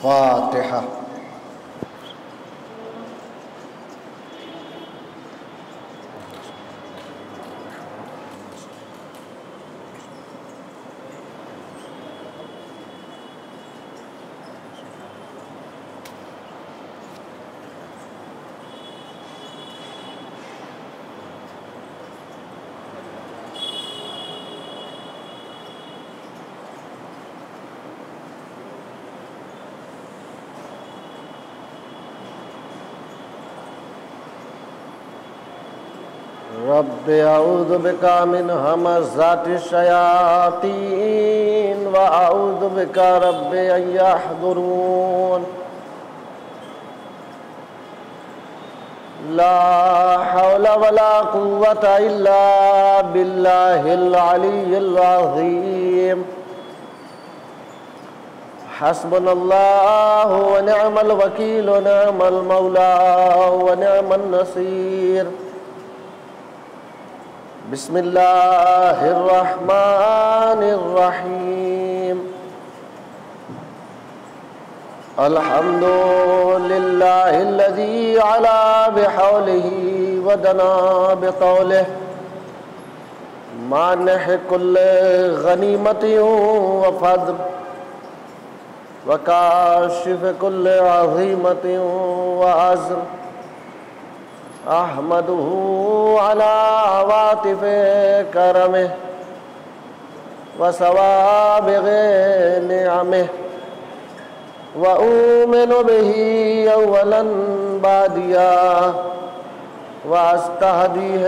فاتحہ۔ رب اعوذ بک من همزات الشیاطین واعوذ بک رب ان یحضرون۔ لا حول ولا قوة الا باللہ العلی العظیم۔ حسبنا اللہ ونعم الوکیل ونعم المولا ونعم النصیر۔ بسم اللہ الرحمن الرحیم۔ الحمد للہ الذی علا بحولہ ودنا بقولہ مانح کل غنیمت وفضل وکاشف کل عظیمت وعزر۔ احمدہ علی عواطف کرمہ وسوابغ نعمہ وأؤمن به اولا بادیا واستہدیہ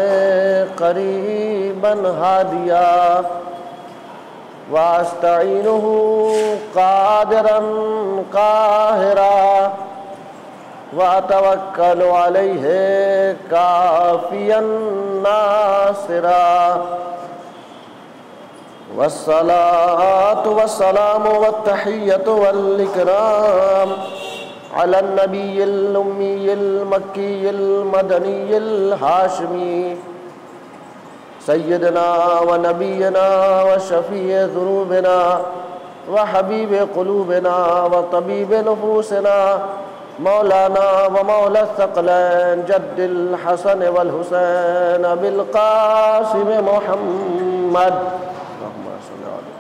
قریبا ہادیا واستعینہ قادرا قاہرا وَأَتَوَكَّلُ عَلَيْهِ كَافِيًا نَاصِرًا۔ والصلاة والسلام والتحية والإكرام على النبي الأمي المكي المدني الهاشمي سيدنا ونبينا وشفيع ذنوبنا وحبيب قلوبنا وطبيب نفوسنا مولانا ومولا الثقلين جد الحسن والحسين أبي القاسم محمد اللهم صل عليه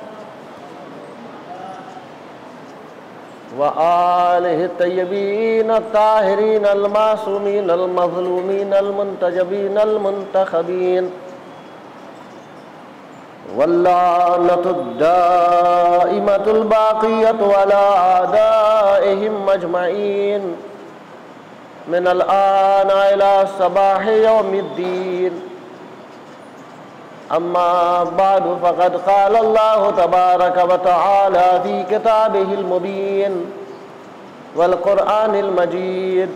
وآله الطيبين الطاهرين المعصومين المظلومين المنتجبين المنتخبين واللعنة الدائمة الباقية على أعدائهم أجمعين من الآن إلى صباح يوم الدين۔ أما بعد فقد قال الله تبارك وتعالى في كتابه المبين والقرآن المجيد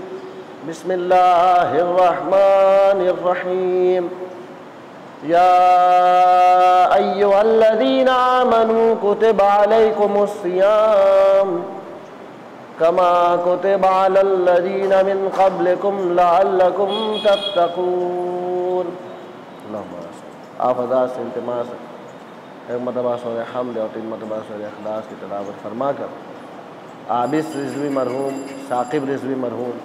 بسم الله الرحمن الرحيم۔ يا أيها الذين آمنوا كتب عليكم الصيام كما كتب على الذين من قبلكم لعلكم تتقون۔ اللهم آپ حضرات سے التماس ہے ایک مرتبہ سورہ حمد اور 3 مرتبہ سورہ اخلاص کی تلاوت فرما کر عابس رضوی مرحوم، ثاقب رضوی مرحوم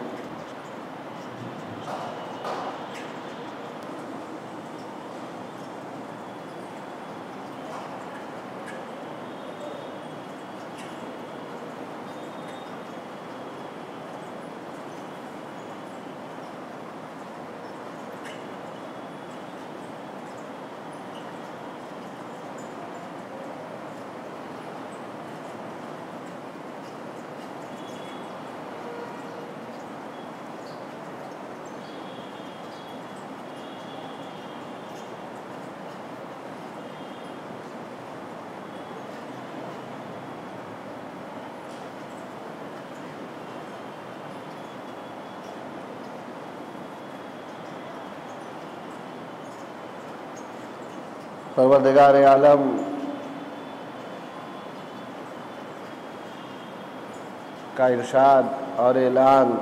پروردگار عالم کا ارشاد اور اعلان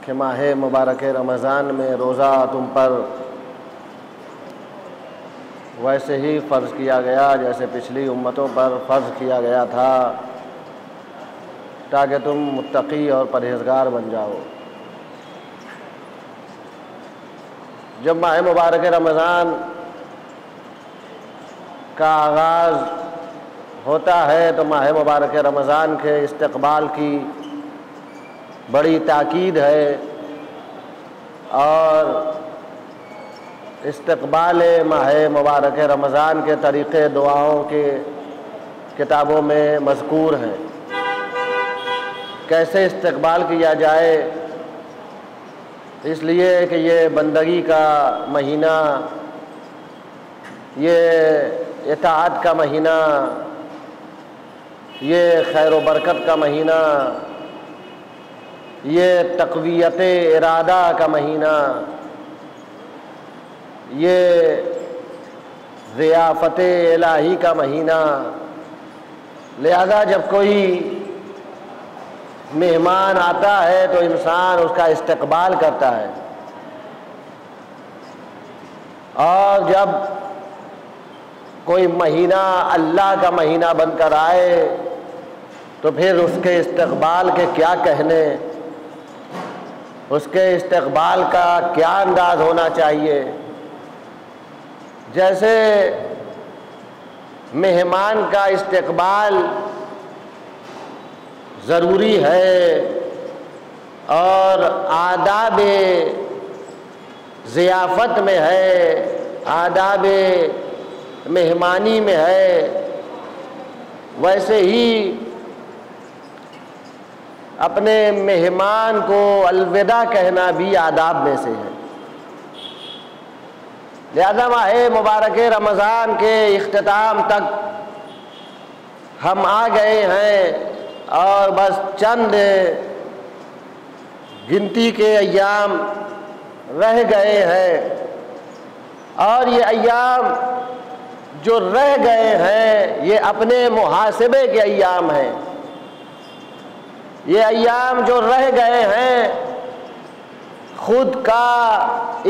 کہ ماہ مبارک رمضان میں روزہ تم پر ویسے ہی فرض کیا گیا جیسے پچھلی امتوں پر فرض کیا گیا تھا، تاکہ تم متقی اور پرہیزگار بن جاؤ۔ جب ماہ مبارک رمضان کا آغاز ہوتا ہے تو ماہ مبارک رمضان کے استقبال کی بڑی تاکید ہے، اور استقبال ماہ مبارک رمضان کے طریقے دعاؤں کے کتابوں میں مذکور ہیں۔ کیسے استقبال کیا جائے، اس لیے کہ یہ بندگی کا مہینہ، یہ اطاعت کا مہینہ، یہ خیر و برکت کا مہینہ، یہ تقویت ارادہ کا مہینہ، یہ ضیافت الہی کا مہینہ۔ لہذا جب کوئی مہمان آتا ہے تو انسان اس کا استقبال کرتا ہے، اور جب کوئی مہینہ اللہ کا مہینہ بن کر آئے تو پھر اس کے استقبال کے کیا کہنے، اس کے استقبال کا کیا انداز ہونا چاہیے۔ جیسے مہمان کا استقبال ضروری ہے اور آداب ضیافت میں ہے، آداب مہمانی میں ہے، ویسے ہی اپنے مہمان کو الوداع کہنا بھی آداب میں سے ہے۔ لہذا ماہ مبارک رمضان کے اختتام تک ہم آ گئے ہیں، اور بس چند گنتی کے ایام رہ گئے ہیں، اور یہ ایام جو رہ گئے ہیں یہ اپنے محاسبے کے ایام ہیں۔ یہ ایام جو رہ گئے ہیں خود کا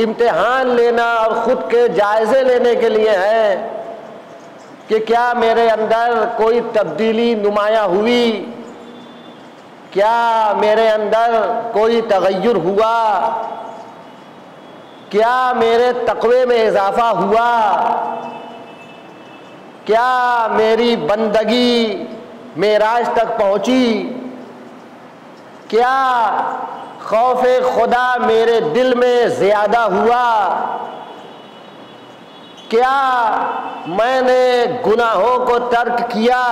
امتحان لینا اور خود کے جائزے لینے کے لیے ہے کہ کیا میرے اندر کوئی تبدیلی نمایاں ہوئی، کیا میرے اندر کوئی تغیر ہوا، کیا میرے تقوی میں اضافہ ہوا، کیا میری بندگی معراج تک پہنچی، کیا خوف خدا میرے دل میں زیادہ ہوا، کیا میں نے گناہوں کو ترک کیا،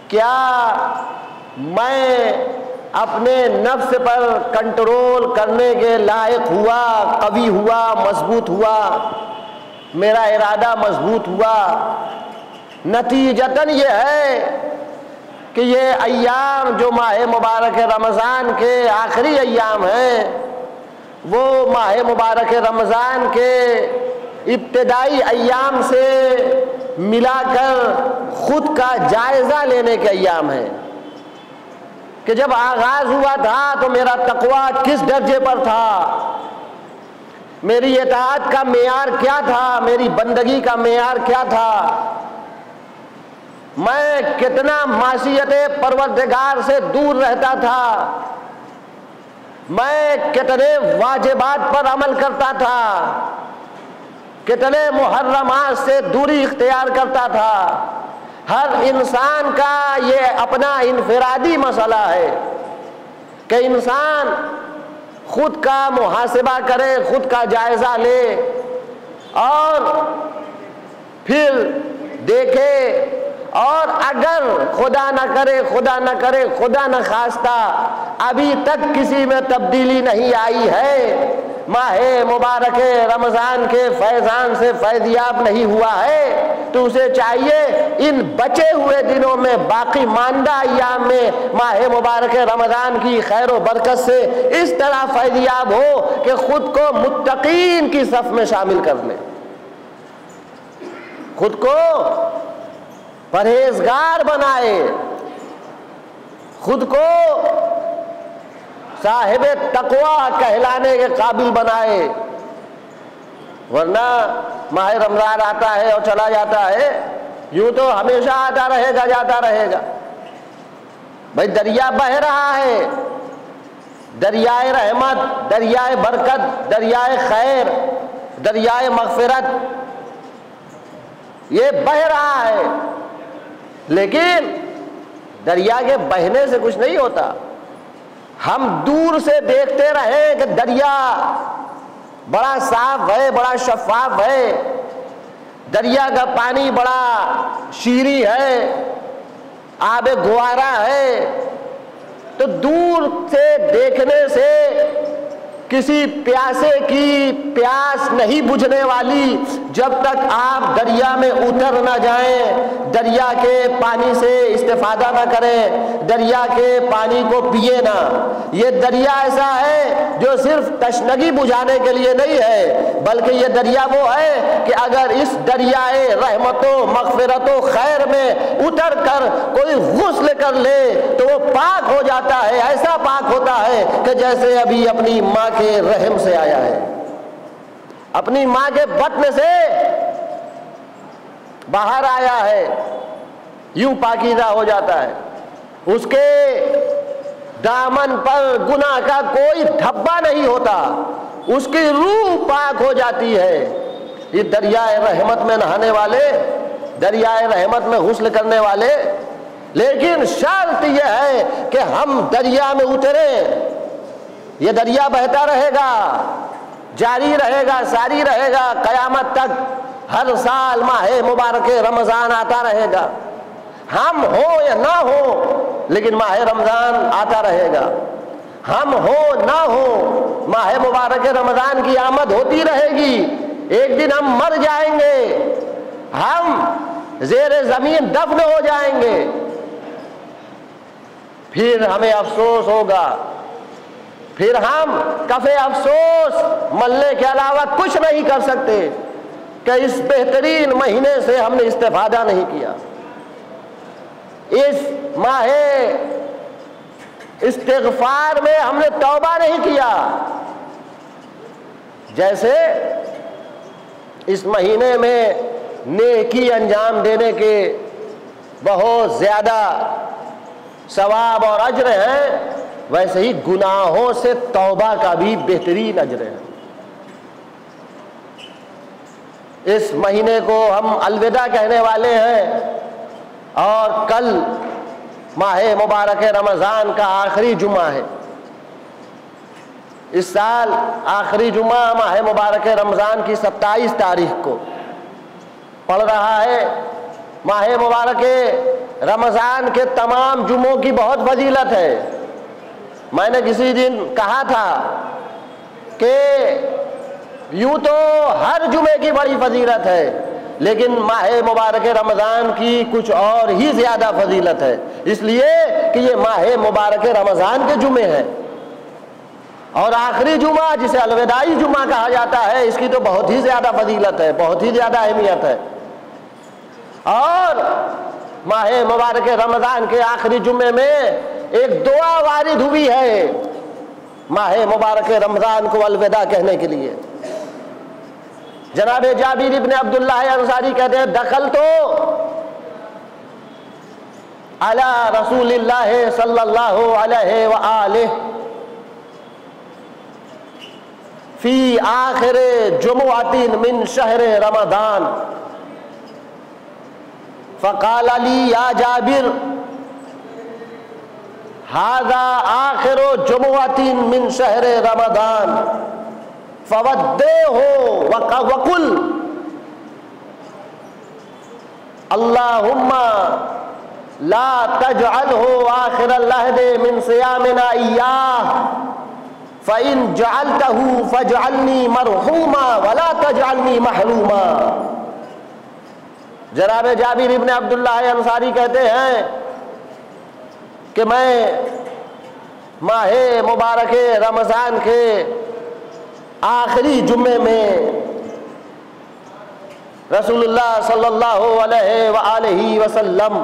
کیا میں اپنے نفس پر کنٹرول کرنے کے لائق ہوا، قوی ہوا، مضبوط ہوا، میرا ارادہ مضبوط ہوا۔ نتیجتاً یہ ہے کہ یہ ایام جو ماہ مبارک رمضان کے آخری ایام ہیں وہ ماہ مبارک رمضان کے ابتدائی ایام سے ملا کر خود کا جائزہ لینے کے ایام ہیں، کہ جب آغاز ہوا تھا تو میرا تقویٰ کس درجے پر تھا، میری اطاعت کا معیار کیا تھا، میری بندگی کا معیار کیا تھا، میں کتنا معصیت پروردگار سے دور رہتا تھا، میں کتنے واجبات پر عمل کرتا تھا، کتنے محرمات سے دوری اختیار کرتا تھا۔ ہر انسان کا یہ اپنا انفرادی مسئلہ ہے کہ انسان خود کا محاسبہ کرے، خود کا جائزہ لے، اور پھر دیکھے، اور اگر خدا نہ کرے خدا نہ خواستہ ابھی تک کسی میں تبدیلی نہیں آئی ہے، ماہ مبارک رمضان کے فیضان سے فیضیاب نہیں ہوا ہے، تو اسے چاہیے ان بچے ہوئے دنوں میں، باقی ماندہ ایام میں ماہ مبارک رمضان کی خیر و برکت سے اس طرح فیضیاب ہو کہ خود کو متقین کی صف میں شامل کر لے، خود کو پرہیزگار بنائے، خود کو صاحب تقوی کہلانے کے قابل بنائے، ورنہ ماہ رمضان آتا ہے اور چلا جاتا ہے، یوں تو ہمیشہ آتا رہے گا جاتا رہے گا۔ بھائی دریا بہہ رہا ہے، دریائے رحمت، دریائے برکت، دریائے خیر، دریائے مغفرت، یہ بہہ رہا ہے، لیکن دریا کے بہنے سے کچھ نہیں ہوتا۔ ہم دور سے دیکھتے رہیں کہ دریا بڑا صاف ہے، بڑا شفاف ہے، دریا کا پانی بڑا شیریں ہے، آب گوارا ہے، تو دور سے دیکھنے سے کسی پیاسے کی پیاس نہیں بجھنے والی جب تک آپ دریا میں اتر نہ جائیں، دریا کے پانی سے استفادہ نہ کریں، دریا کے پانی کو پیے نہ۔ یہ دریا ایسا ہے جو صرف تشنگی بجھانے کے لیے نہیں ہے، بلکہ یہ دریا وہ ہے کہ اگر اس دریائے رحمت و مغفرت و خیر میں اتر کر کوئی غسل کر لے تو وہ پاک ہو جاتا ہے، ایسا پاک ہوتا ہے کہ جیسے ابھی اپنی ماں کے رحم سے آیا ہے، اپنی ماں کے بطن سے باہر آیا ہے، یوں پاکیزہ ہو جاتا ہے، اس کے دامن پر گناہ کا کوئی دھبا نہیں ہوتا، اس کی روح پاک ہو جاتی ہے۔ یہ دریائے رحمت میں نہانے والے، دریائے رحمت میں غسل کرنے والے، لیکن شرط یہ ہے کہ ہم دریا میں اتریں۔ یہ دریا بہتا رہے گا، جاری رہے گا، ساری رہے گا قیامت تک، ہر سال ماہ مبارک رمضان آتا رہے گا، ہم ہو یا نہ ہو لیکن ماہ رمضان آتا رہے گا، ہم ہو نہ ہو ماہ مبارک رمضان کی آمد ہوتی رہے گی۔ ایک دن ہم مر جائیں گے، ہم زیر زمین دفن ہو جائیں گے، پھر ہمیں افسوس ہوگا، پھر ہم کفِ افسوس ملنے کے علاوہ کچھ نہیں کر سکتے کہ اس بہترین مہینے سے ہم نے استفادہ نہیں کیا، اس ماہ استغفار میں ہم نے توبہ نہیں کیا۔ جیسے اس مہینے میں نیکی انجام دینے کے بہت زیادہ ثواب اور اجر ہیں، ویسے ہی گناہوں سے توبہ کا بھی بہترین اجر ہے۔ اس مہینے کو ہم الوداع کہنے والے ہیں، اور کل ماہ مبارک رمضان کا آخری جمعہ ہے۔ اس سال آخری جمعہ ماہ مبارک رمضان کی 27 تاریخ کو پڑ رہا ہے۔ ماہ مبارک رمضان کے تمام جمعوں کی بہت فضیلت ہے۔ میں نے کسی دن کہا تھا کہ یوں تو ہر جمعے کی بڑی فضیلت ہے، لیکن ماہ مبارک رمضان کی کچھ اور ہی زیادہ فضیلت ہے، اس لیے کہ یہ ماہ مبارک رمضان کے جمعے ہیں، اور آخری جمعہ جسے الوداعی جمعہ کہا جاتا ہے، اس کی تو بہت ہی زیادہ فضیلت ہے، بہت ہی زیادہ اہمیت ہے۔ اور ماہ مبارک رمضان کے آخری جمعے میں ایک دعا وارد ہوئی ہے ماہ مبارک رمضان کو الوداع کہنے کے لیے۔ جناب جابر ابن عبداللہ انصاری کہتے ہیں، دخلت علی رسول اللہ صلی اللہ علیہ وآلہ فی آخر جمعۃ من شہر رمضان فقال لی یا جابر ھذا آخر جمعۃ من شہر رمضان فودعہ وقل اللہم لا تجعلہ آخر العہد من صیامنا ایاہ فإن جعلتہ فاجعلنی مرحوما ولا تجعلنی محروما۔ جناب جابر ابن عبداللہ انصاری کہتے ہیں کہ میں ماہ مبارک رمضان کے آخری جمعے میں رسول اللہ صلی اللہ علیہ وآلہ وسلم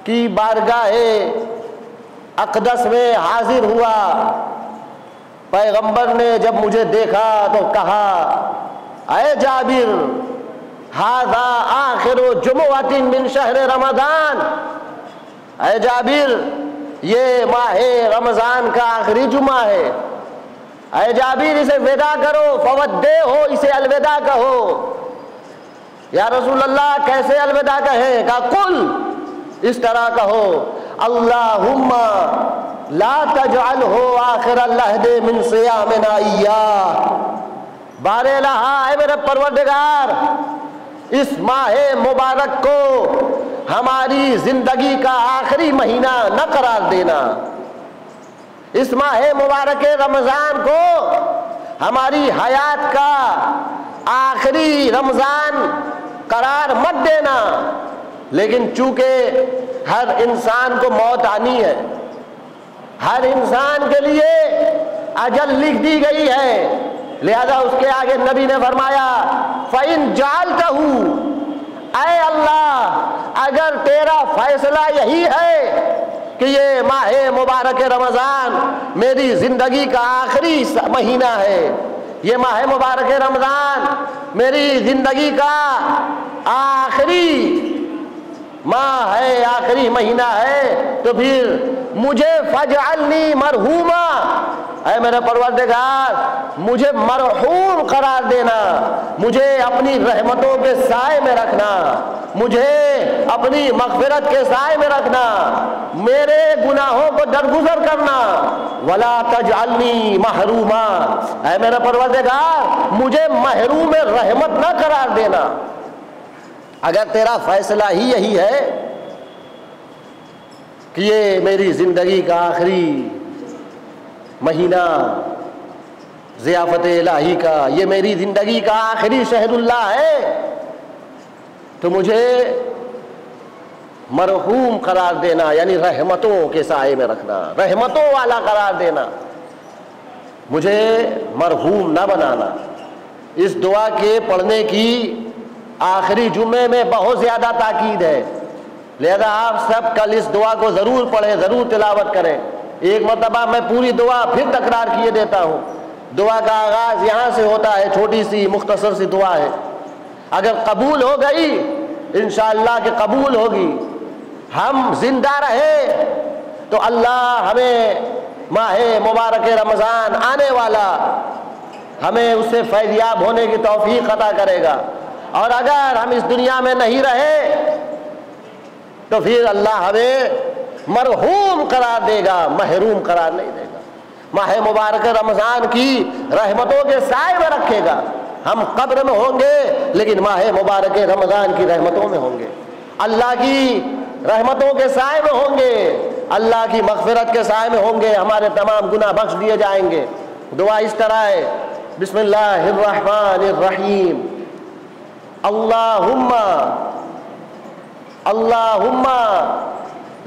کی بارگاہ اقدس میں حاضر ہوا۔ پیغمبر نے جب مجھے دیکھا تو کہا اے جابر ھذا آخر جمعۃ من شہر رمضان، اے جابر یہ ماہ رمضان کا آخری جمعہ ہے، اے جابر اسے وداع کرو، فودع ہو، اسے الوداع کہو۔ یا رسول اللہ کیسے الوداع کہیں؟ کہا قل، اس طرح کہو، اللہم لا تجعلہ آخر العہد من صیامنا ایاہ، بار الہا اے میرے پروردگار اس ماہ مبارک کو ہماری زندگی کا آخری مہینہ نہ قرار دینا، اس ماہ مبارک رمضان کو ہماری حیات کا آخری رمضان قرار مت دینا۔ لیکن چونکہ ہر انسان کو موت آنی ہے، ہر انسان کے لیے اجل لکھ دی گئی ہے، لہذا اس کے آگے نبی نے فرمایا فَإِن جَعَلْتَهُ، اے اللہ اگر تیرا فیصلہ یہی ہے کہ یہ ماہ مبارک رمضان میری زندگی کا آخری مہینہ ہے، یہ ماہ مبارک رمضان میری زندگی کا آخری ماہ ہے، آخری مہینہ ہے، تو پھر مجھے فَاجْعَلْنِي مَرْحُومًا، اے میرے پروردگار مجھے مرحوم قرار دینا، مجھے اپنی رحمتوں کے سائے میں رکھنا، مجھے اپنی مغفرت کے سائے میں رکھنا، میرے گناہوں کو درگزر کرنا، وَلَا تَجْعَلْنِي مَحْرُومًا، اے میرے پروردگار مجھے محروم رحمت نہ قرار دینا۔ اگر تیرا فیصلہ ہی یہی ہے کہ یہ میری زندگی کا آخری مہینہ ضیافت الہی کا، یہ میری زندگی کا آخری شہر اللہ ہے، تو مجھے مرحوم قرار دینا، یعنی رحمتوں کے سائے میں رکھنا، رحمتوں والا قرار دینا، مجھے مرحوم نہ بنانا۔ اس دعا کے پڑھنے کی آخری جمعے میں بہت زیادہ تاکید ہے، لہذا آپ سب کل اس دعا کو ضرور پڑھیں، ضرور تلاوت کریں۔ ایک مرتبہ میں پوری دعا پھر تکرار کیے دیتا ہوں۔ دعا کا آغاز یہاں سے ہوتا ہے، چھوٹی سی مختصر سی دعا ہے، اگر قبول ہو گئی انشاءاللہ کہ قبول ہوگی، ہم زندہ رہے تو اللہ ہمیں ماہ مبارک رمضان آنے والا ہمیں اس سے فیضیاب ہونے کی توفیق عطا کرے گا، اور اگر ہم اس دنیا میں نہیں رہے تو پھر اللہ ہمیں مرحوم قرار دے گا، محروم قرار نہیں دے گا۔ ماہ مبارک رمضان کی رحمتوں کے سائے میں رکھے گا، ہم قبر میں ہوں گے لیکن ماہ مبارک رمضان کی رحمتوں میں ہوں گے، اللہ کی رحمتوں کے سائے میں ہوں گے، اللہ کی مغفرت کے سائے میں ہوں گے، ہمارے تمام گناہ بخش دیے جائیں گے۔ دعا اس طرح ہے، بسم اللہ الرحمن الرحیم، اللہم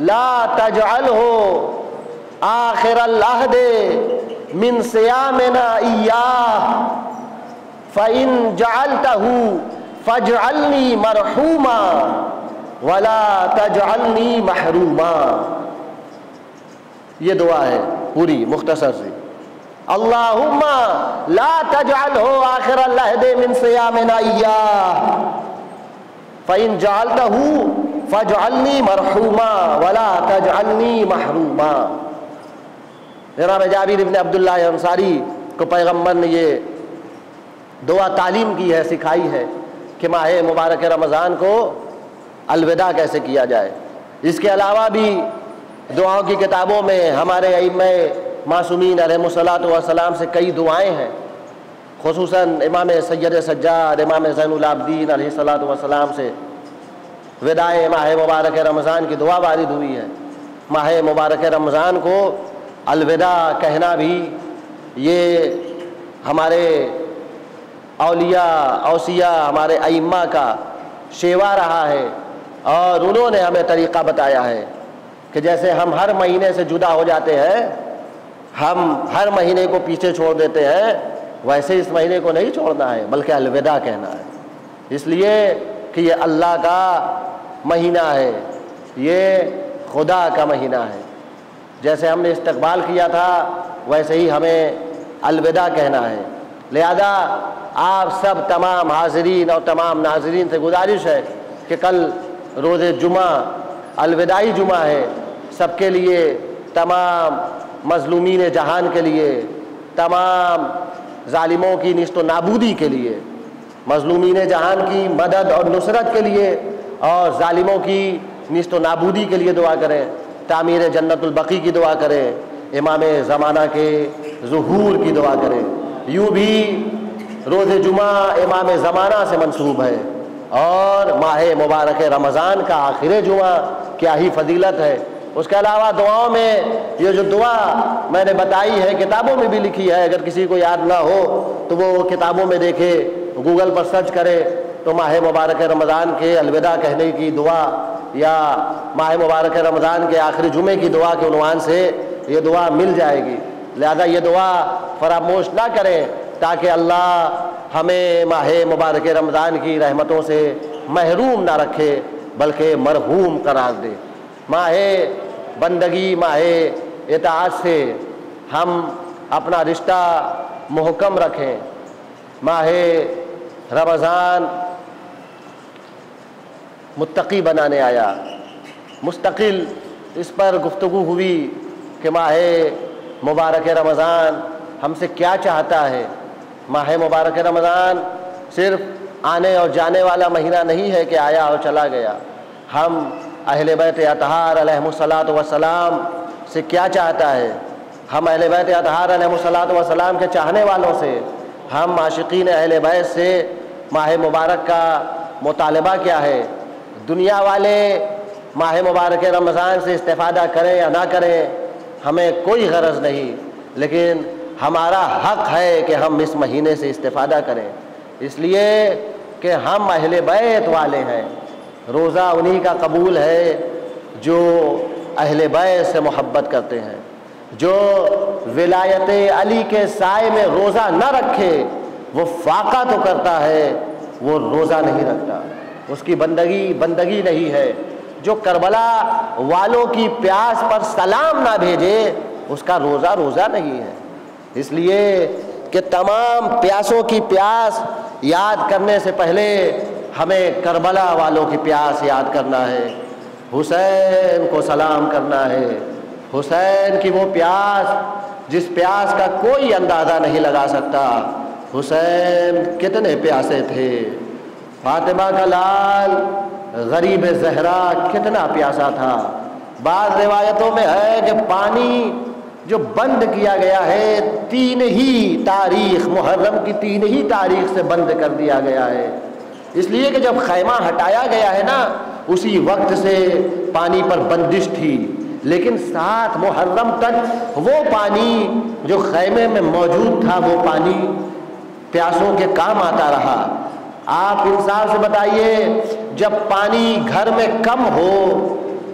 لا تجعلہ آخر العہد من صیامنا ایاہ، فإن جعلتہ فاجعلنی مرحوما ولا تجعلنی محروما۔ یہ دعا ہے پوری مختصر سی، اللہم لا تجعلہ آخر العہد من صیامنا ایاہ، فإن جعلتہ فاجعلنی مرحوما ولا تجعلنی محروما۔ جناب جابر بن عبداللہ انصاری کو پیغمبر نے یہ دعا تعلیم کی ہے، سکھائی ہے کہ ماہ مبارک رمضان کو الوداع کیسے کیا جائے۔ اس کے علاوہ بھی دعاؤں کی کتابوں میں ہمارے ائمہ معصومین علیہ الصلوۃ والسلام سے کئی دعائیں ہیں، خصوصاً امام سید سجاد امام زین العابدین علیہ الصلوۃ والسلام سے وداع ماہ مبارک رمضان کی دعا وارد ہوئی ہے۔ ماہ مبارک رمضان کو الوداع کہنا بھی یہ ہمارے اولیاء اوصیاء ہمارے ائمہ کا شیوا رہا ہے، اور انہوں نے ہمیں طریقہ بتایا ہے کہ جیسے ہم ہر مہینے سے جدا ہو جاتے ہیں، ہم ہر مہینے کو پیچھے چھوڑ دیتے ہیں، ویسے اس مہینے کو نہیں چھوڑنا ہے بلکہ الوداع کہنا ہے، اس لیے کہ یہ اللہ کا مہینہ ہے، یہ خدا کا مہینہ ہے۔ جیسے ہم نے استقبال کیا تھا ویسے ہی ہمیں الوداع کہنا ہے، لہذا آپ سب تمام حاضرین اور تمام ناظرین سے گزارش ہے کہ کل روز جمعہ الوداعی جمعہ ہے، سب کے لیے، تمام مظلومین جہان کے لیے، تمام ظالموں کی نیست و نابودی کے لیے، مظلومین جہان کی مدد اور نصرت کے لیے اور ظالموں کی نیست و نابودی کے لیے دعا کریں، تعمیر جنت البقیع کی دعا کریں، امام زمانہ کے ظہور کی دعا کریں۔ یوں بھی روز جمعہ امام زمانہ سے منسوب ہے اور ماہ مبارک رمضان کا آخر جمعہ، کیا ہی فضیلت ہے۔ اس کے علاوہ دعاؤں میں یہ جو دعا میں نے بتائی ہے کتابوں میں بھی لکھی ہے، اگر کسی کو یاد نہ ہو تو وہ کتابوں میں دیکھے، گوگل پر سرچ کرے تو ماہ مبارک رمضان کے الوداع کہنے کی دعا یا ماہ مبارک رمضان کے آخری جمعے کی دعا کے عنوان سے یہ دعا مل جائے گی۔ لہذا یہ دعا فراموش نہ کریں تاکہ اللہ ہمیں ماہ مبارک رمضان کی رحمتوں سے محروم نہ رکھے بلکہ مرحوم قرار دے۔ ماہ بندگی، ماہ اطاعت سے ہم اپنا رشتہ محکم رکھیں۔ ماہ رمضان متقی بنانے آیا، مستقل اس پر گفتگو ہوئی کہ ماہ مبارک رمضان ہم سے کیا چاہتا ہے۔ ماہ مبارک رمضان صرف آنے اور جانے والا مہینہ نہیں ہے کہ آیا اور چلا گیا، ہم اہل بیت اطہار علیہم الصلاۃ والسلام سے کیا چاہتا ہے، ہم اہل بیت اطہار علیہم الصلاۃ والسلام کے چاہنے والوں سے، ہم عاشقین اہل بیت سے ماہ مبارک کا مطالبہ کیا ہے۔ دنیا والے ماہ مبارک رمضان سے استفادہ کریں یا نہ کریں ہمیں کوئی غرض نہیں، لیکن ہمارا حق ہے کہ ہم اس مہینے سے استفادہ کریں، اس لیے کہ ہم اہل بیت والے ہیں۔ روزہ انہی کا قبول ہے جو اہل بیت سے محبت کرتے ہیں۔ جو ولایت علی کے سائے میں روزہ نہ رکھے وہ فاقہ تو کرتا ہے، وہ روزہ نہیں رکھتا، اس کی بندگی نہیں ہے۔ جو کربلا والوں کی پیاس پر سلام نہ بھیجے اس کا روزہ نہیں ہے۔ اس لیے کہ تمام پیاسوں کی پیاس یاد کرنے سے پہلے ہمیں کربلا والوں کی پیاس یاد کرنا ہے، حسین کو سلام کرنا ہے۔ حسین کی وہ پیاس جس پیاس کا کوئی اندازہ نہیں لگا سکتا۔ حسین کتنے پیاسے تھے، فاطمہ کا لال غریب زہرا کتنا پیاسا تھا۔ بعض روایتوں میں ہے کہ پانی جو بند کیا گیا ہے 3 ہی تاریخ، محرم کی 3 ہی تاریخ سے بند کر دیا گیا ہے، اس لیے کہ جب خیمہ ہٹایا گیا ہے نا اسی وقت سے پانی پر بندش تھی، لیکن 7 محرم تک وہ پانی جو خیمے میں موجود تھا وہ پانی پیاسوں کے کام آتا رہا۔ آپ انصاف سے بتائیے، جب پانی گھر میں کم ہو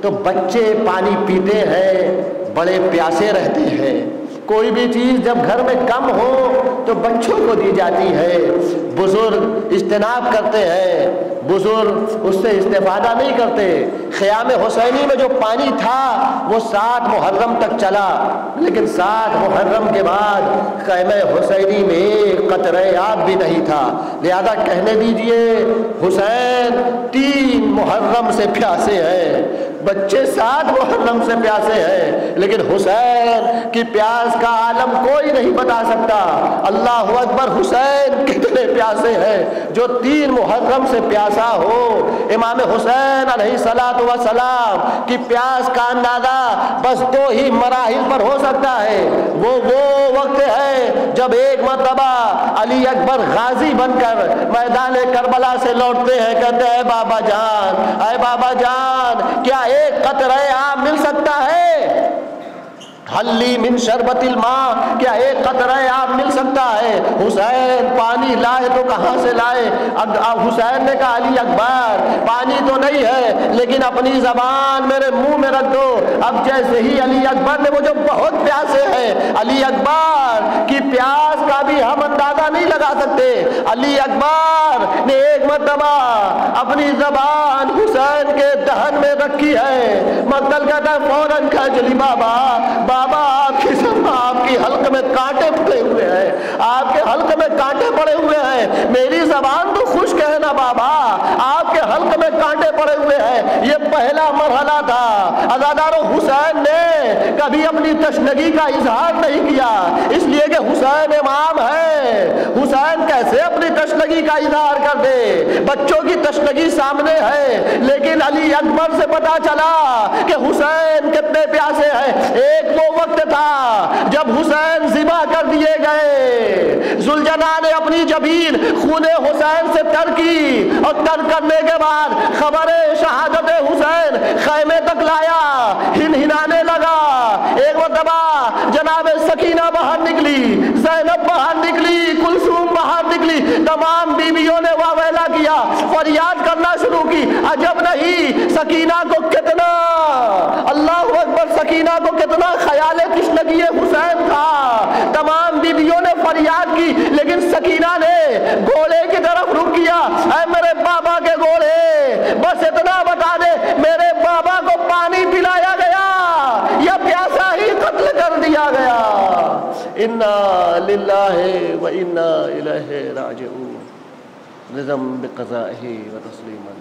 تو بچے پانی پیتے ہیں، بڑے پیاسے رہتے ہیں۔ کوئی بھی چیز جب گھر میں کم ہو تو بچوں کو دی جاتی ہے، بزرگ اجتناب کرتے ہیں، بزرگ اس سے استفادہ نہیں کرتے۔ خیام حسینی میں جو پانی تھا وہ 7 محرم تک چلا، لیکن 7 محرم کے بعد خیمہ حسینی میں ایک قطرہ آب بھی نہیں تھا۔ لہذا کہنے دیجئے حسین 3 محرم سے پیاسے ہیں، بچے 7 محرم سے پیاسے ہیں، لیکن حسین کی پیاس کا عالم کوئی نہیں بتا سکتا۔ اللہ اکبر، حسین کتنے پیاسے ہیں جو 3 محرم سے پیاسا ہو۔ امام حسین علیہ الصلوۃ والسلام کی پیاس کا اندازہ بس 2 ہی مراحل پر ہو سکتا ہے۔ وہ وقت ہے جب ایک مرتبہ علی اکبر غازی بن کر میدان کربلا سے لوٹتے ہیں، کہتے ہیں اے بابا جان، اے بابا جان، کیا ایک قطرہ آب مل سکتا ہے؟ حلی من شربت الماء، کیا ایک قطرہ آب مل سکتا ہے؟ حسین پانی لائے تو کہاں سے لائے؟ حسین نے کہا علی اکبر پانی تو نہیں ہے لیکن اپنی زبان میرے منہ میں رکھ دو۔ اب جیسے ہی علی اکبر نے، وہ جو بہت پیاسے ہیں، علی اکبر کی پیاس کا بھی ہم اندازہ نہیں لگا سکتے۔ علی اکبر نے ایک مرتبہ اپنی زبان حسین کے دہن میں رکھی ہے، مقتل کہتا ہے فوراً کہا جلی بابا بابا آپ کی حلق میں کانٹے پڑے ہوئے ہیں، آپ کے حلق میں کانٹے پڑے ہوئے ہیں، میری زبان تو خشک ہے نا بابا، آپ کے حلق میں کانٹے پڑے ہوئے ہیں۔ یہ پہلا مرحلہ تھا۔ عزادار حسین نے کبھی اپنی تشنگی کا اظہار نہیں کیا، اس لیے کہ حسین امام ہے۔ حسین کیسے اپنی تشنگی کا اظہار کر دے؟ بچوں کی تشنگی سامنے ہے، لیکن علی اکبر سے پتا چلا کہ حسین کتنے پیاسے ہیں۔ ایک وہ وقت تھا جب حسین ذبح کر دیے گئے، ذوالجناح نے اپنی جبین خون حسین سے تر کی، اور تر کرنے کے بعد خبر شہادت حسین خیمے تک لایا، ہنہنانے لگا۔ ایک مرتبہ جناب سکینہ باہر نکلی، زینب باہر نکلی، کلثوم باہر نکلی، تمام بیویوں نے واویلا کیا، فریاد کرنا شروع کی۔ عجب نہیں، سکینہ کو کتنا، اللہ اکبر، سکینہ کو کتنا خیال تشنگی حسین تھا۔ تمام بیویوں نے فریاد کی، لیکن سکینہ نے گھوڑے کی طرف رخ کیا۔ اے میرے بابا کے گھوڑے، بس اتنا بتا دے، میرے بابا کو پانی پلایا گیا یا پیاسا ہی قتل کر دیا گیا؟ انا للہ و انا الیہ راجعون، رضا بقضائہ و تسلیما۔